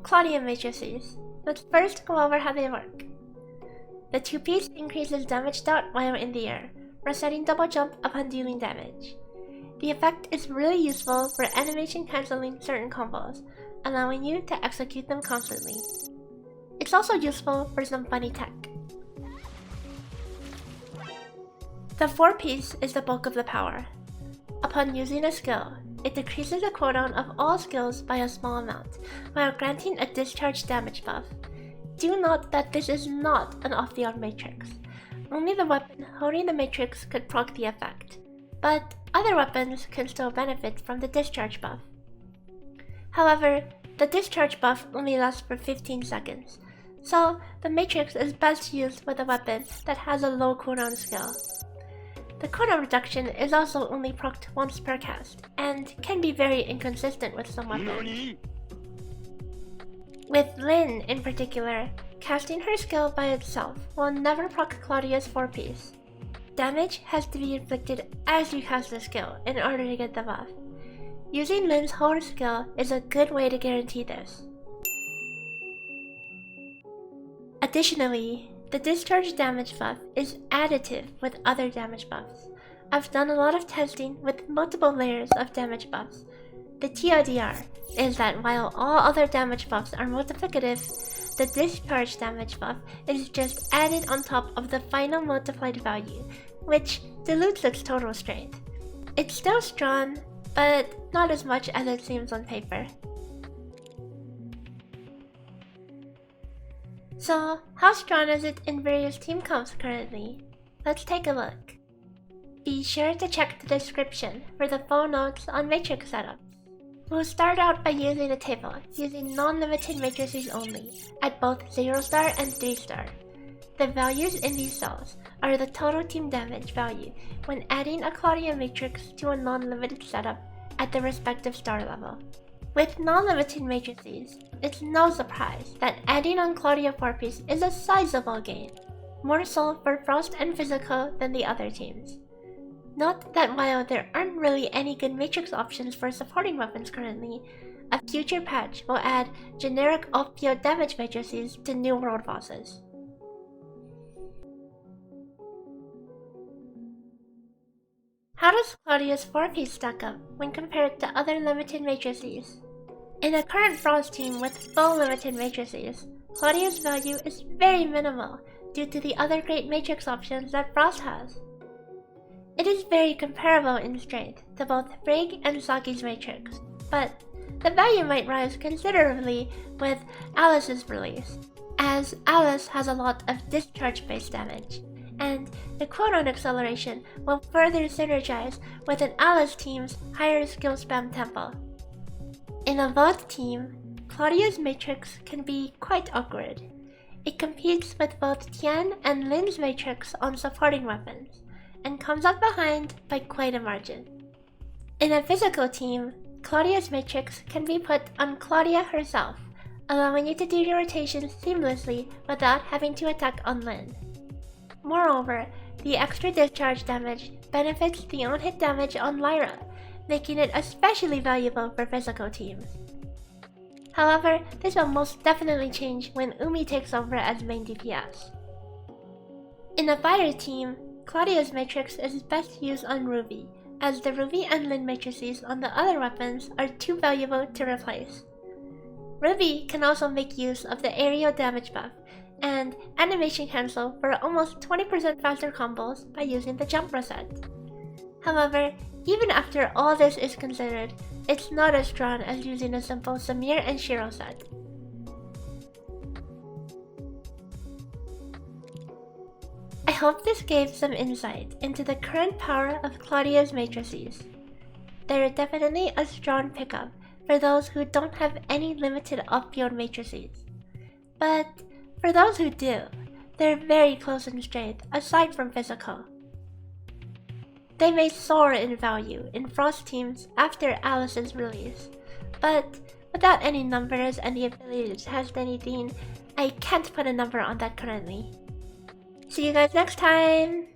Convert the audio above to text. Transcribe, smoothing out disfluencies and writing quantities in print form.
Claudia matrices. Let's first go over how they work. The 2-piece increases damage dot while in the air, resetting double jump upon dealing damage. The effect is really useful for animation cancelling certain combos, allowing you to execute them constantly. It's also useful for some funny tech. The 4-piece is the bulk of the power. Upon using a skill, it decreases the cooldown of all skills by a small amount, while granting a discharge damage buff. Do note that this is not an off-the-arm matrix. Only the weapon holding the matrix could proc the effect, but other weapons can still benefit from the discharge buff. However, the discharge buff only lasts for 15 seconds, so the matrix is best used with a weapon that has a low cooldown skill. The cooldown reduction is also only procced once per cast, and can be very inconsistent with some weapons. With Lyn in particular, casting her skill by itself will never proc Claudia's 4-piece. Damage has to be inflicted as you cast the skill in order to get the buff. Using Lyn's whole skill is a good way to guarantee this. Additionally, the discharge damage buff is additive with other damage buffs. I've done a lot of testing with multiple layers of damage buffs. The TLDR is that while all other damage buffs are multiplicative, the discharge damage buff is just added on top of the final multiplied value, which dilutes its total strength. It's still strong, but not as much as it seems on paper. So, how strong is it in various team comps currently? Let's take a look. Be sure to check the description for the full notes on matrix setups. We'll start out by using a table, using non-limited matrices only, at both 0 star and 3 star. The values in these cells are the total team damage value when adding a Claudia matrix to a non-limited setup at the respective star level. With non-limited matrices, it's no surprise that adding on Claudia 4-piece is a sizable gain, more so for Frost and Physical than the other teams. Note that while there aren't really any good matrix options for supporting weapons currently, a future patch will add generic off-field damage matrices to New World bosses. How does Claudia's 4-piece stack up when compared to other limited matrices? In a current Frost team with full limited matrices, Claudia's value is very minimal due to the other great matrix options that Frost has. It is very comparable in strength to both Frigg and Saki's matrix, but the value might rise considerably with Alice's release, as Alice has a lot of discharge-based damage, and the cooldown acceleration will further synergize with an Alice team's higher skill spam tempo. In a VOD team, Claudia's matrix can be quite awkward. It competes with both Tian and Lyn's matrix on supporting weapons, and comes up behind by quite a margin. In a physical team, Claudia's matrix can be put on Claudia herself, allowing you to do your rotations seamlessly without having to attack on Lyn. Moreover, the extra discharge damage benefits the on-hit damage on Lyra, making it especially valuable for physical teams. However, this will most definitely change when Umi takes over as main DPS. In a fire team, Claudia's matrix is best used on Ruby, as the Ruby and Lyn matrices on the other weapons are too valuable to replace. Ruby can also make use of the aerial damage buff and animation cancel for almost 20% faster combos by using the jump reset. However, even after all this is considered, it's not as strong as using a simple Samir and Shiro set. I hope this gave some insight into the current power of Claudia's matrices. They're definitely a strong pickup for those who don't have any limited off-field matrices. But for those who do, they're very close in strength aside from physical. They may soar in value in Frost teams after Alice's release, but without any numbers and the ability to test anything, I can't put a number on that currently. See you guys next time!